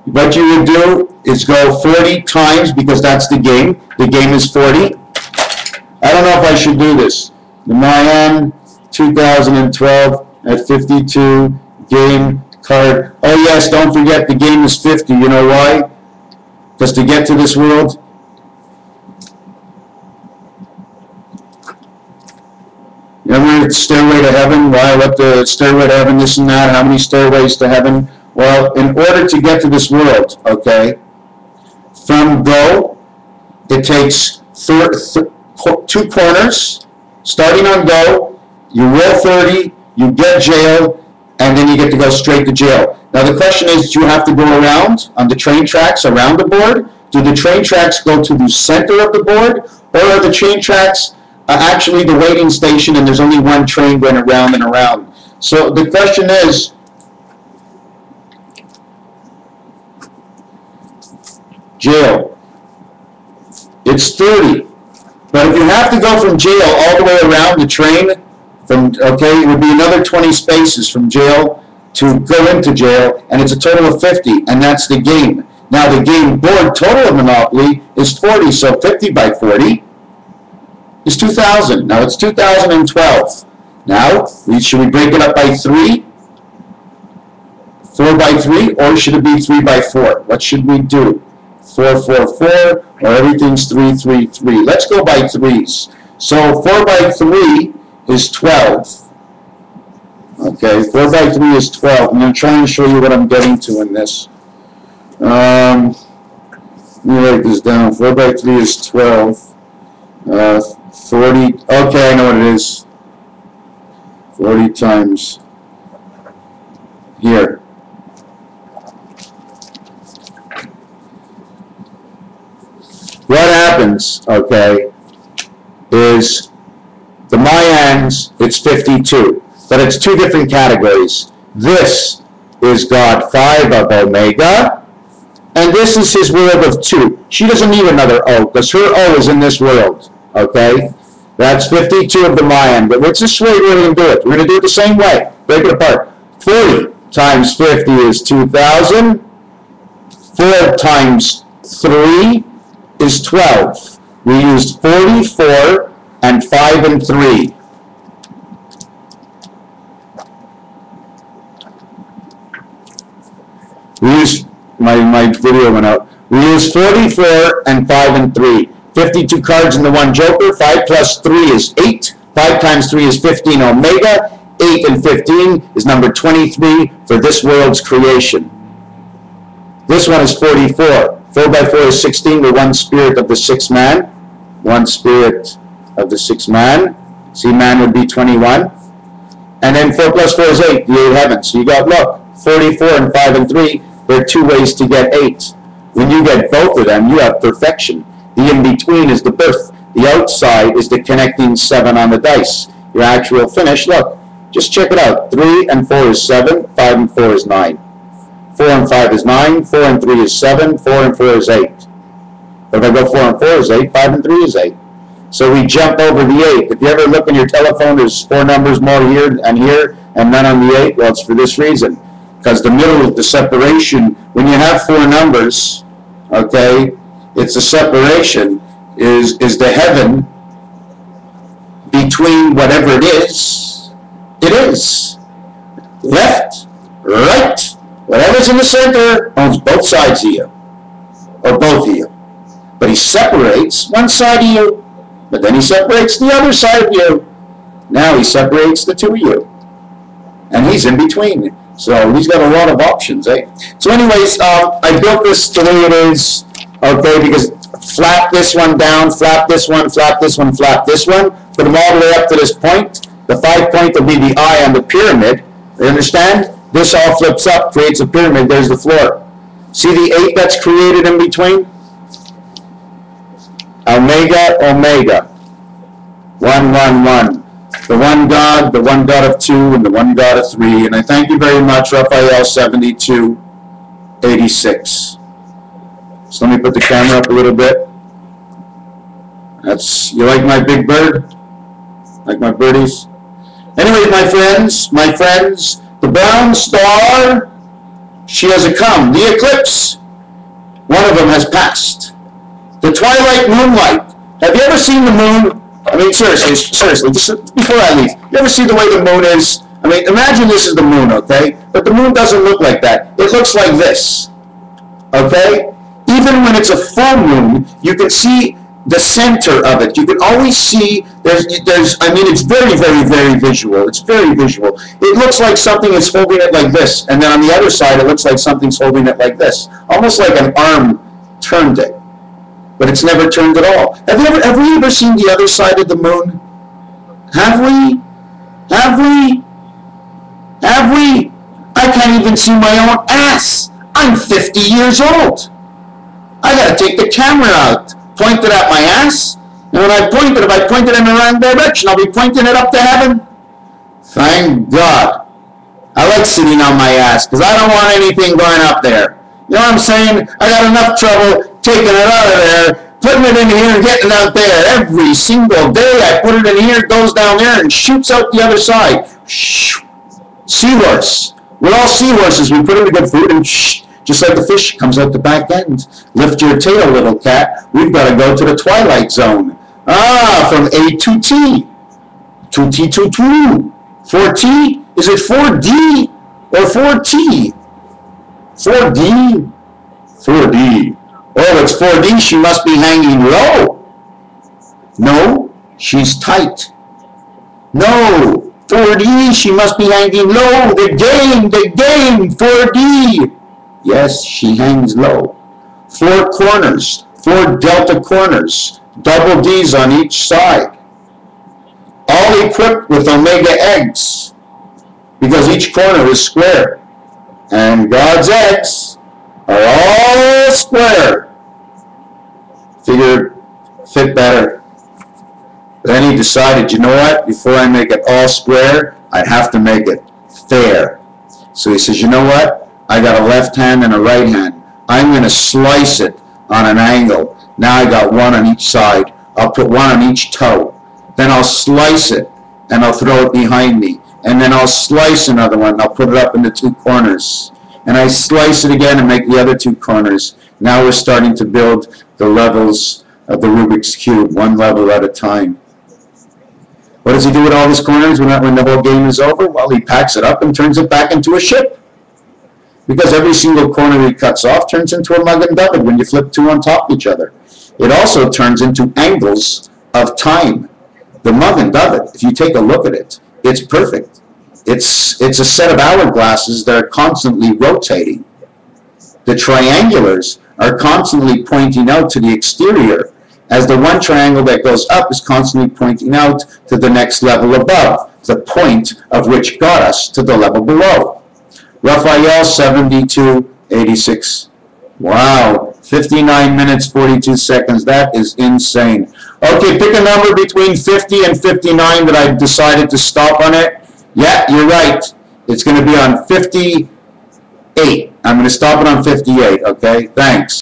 What you would do is go 40 times, because that's the game. The game is 40. I don't know if I should do this. The Mayan 2012 at 52, game card. Oh yes, don't forget the game is 50. You know why? Because to get to this world, remember Stairway to Heaven? Why? What the Stairway to Heaven, this and that? How many stairways to heaven? Well, in order to get to this world, okay, from go, it takes 2 corners. Starting on go, you roll 30, you get jail, and then you get to go straight to jail. Now the question is, do you have to go around on the train tracks around the board? Do the train tracks go to the center of the board? Or are the train tracks actually the waiting station, and there's only one train going around and around? So the question is, jail, it's 30. But if you have to go from jail all the way around the train, okay, it would be another 20 spaces from jail to go into jail, and it's a total of 50, and that's the game. Now the game board total of Monopoly is 40, so 50 by 40 is 2,000. Now it's 2012. Now, should we break it up by 3? 4 by 3, or should it be 3 by 4? What should we do? 4, 4, 4, or everything's 3, 3, 3. Let's go by 3s. So 4 by 3 is 12. Okay, 4 by 3 is 12. I'm going to try and show you what I'm getting to in this. Let me write this down. 4 by 3 is 12. 40, okay, I know what it is. 40 times here. What happens, okay, is the Mayans, it's 52, but it's 2 different categories. This is God 5 of Omega, and this is his world of 2. She doesn't need another O, because her O is in this world. Okay, that's 52 of the Mayan. But what's this way we're going to do it? We're going to do it the same way. Break it apart. 40 times 50 is 2,000. 4 times 3 is 12. We used 44 and 5 and 3. We used, my video went out. We used 44 and 5 and 3. 52 cards in the 1 joker. 5 plus 3 is 8. 5 times 3 is 15 Omega. 8 and 15 is number 23 for this world's creation. This one is 44. 4 by 4 is 16. The 1 spirit of the 6th man. 1 spirit of the 6th man. See, man would be 21. And then 4 plus 4 is 8, the 8 heavens. So you got, look, 44 and 5 and 3. There are 2 ways to get 8. When you get both of them, you have perfection. The in-between is the birth. The outside is the connecting 7 on the dice. Your actual finish, look, just check it out. 3 and 4 is 7, 5 and 4 is 9. 4 4 and 5 is 9, 4 and 3 is 7, 4 and 4 is 8. But if I go 4 and 4 is 8, 5 and 3 is 8. So we jump over the 8. If you ever look in your telephone, there's 4 numbers more here, and none on the 8. Well, it's for this reason. Because the middle of the separation, when you have 4 numbers, okay, it's the separation, is the heaven between whatever it is. Left, right, whatever's in the center owns both sides of you, or both of you. But he separates one side of you, but then he separates the other side of you. Now he separates the 2 of you. And he's in between. So he's got a lot of options, eh? So anyways, I built this the way it is, okay, because flap this one down, flap this one, flap this one, flap this one, put them all the way up to this point. The 5 point will be the eye on the pyramid. You understand? This all flips up, creates a pyramid. There's the floor. See the 8 that's created in between? Omega, omega. 1, 1, 1. The one God of 2, and the one God of 3. And I thank you very much, Raphael 7286. So let me put the camera up a little bit. You like my big bird? Like my birdies? Anyway, my friends, the brown star, she has come. The eclipse, one of them has passed. The twilight moonlight. Have you ever seen the moon? I mean, seriously, just before I leave, you ever see the way the moon is? I mean, imagine this is the moon, okay? But the moon doesn't look like that. It looks like this, okay? Even when it's a full moon, you can see the center of it. You can always see, I mean, it's very, very, very visual. It's very visual. It looks like something is holding it like this, and then on the other side, it looks like something's holding it like this. Almost like an arm turned it. But it's never turned at all. Have we ever seen the other side of the moon? Have we? I can't even see my own ass. I'm 50 years old. I gotta take the camera out, point it at my ass, and when I point it, if I point it in the wrong direction, I'll be pointing it up to heaven. Thank God. I like sitting on my ass, because I don't want anything going up there. You know what I'm saying? I got enough trouble taking it out of there, putting it in here and getting it out there. Every single day I put it in here, it goes down there and shoots out the other side. Seahorse. We're all seahorses. We put in the good food and just like the fish comes out the back end. Lift your tail, little cat. We've got to go to the twilight zone. From A to T. 2T to 2. 4T? Is it 4D or 4T? 4D? 4D. Oh, it's 4D. She must be hanging low. No, she's tight. No, 4D. She must be hanging low. The game, 4D. Yes, she hangs low. 4 corners, 4 delta corners, double D's on each side. All equipped with omega eggs, because each corner is square. And God's eggs are all square. Figured fit better. But then he decided, you know what? Before I make it all square, I have to make it fair. So he says, you know what? I got a left hand and a right hand. I'm going to slice it on an angle. Now I got 1 on each side. I'll put 1 on each toe. Then I'll slice it and I'll throw it behind me. And then I'll slice another one. I'll put it up in the 2 corners. And I slice it again and make the other 2 corners. Now we're starting to build the levels of the Rubik's Cube, 1 level at a time. What does he do with all his corners when the whole game is over? Well, he packs it up and turns it back into a ship. Because every single corner he cuts off turns into a mug and David when you flip 2 on top of each other. It also turns into angles of time. The mug and David, if you take a look at it, it's perfect. It's a set of hourglasses that are constantly rotating. The triangulars are constantly pointing out to the exterior, as the one triangle that goes up is constantly pointing out to the next level above, the point of which got us to the level below. Raphael 7286. Wow, 59 minutes, 42 seconds. That is insane. Okay, pick a number between 50 and 59 that I've decided to stop on it. Yeah, you're right. It's going to be on 50 58. I'm going to stop it on 58, okay? Thanks.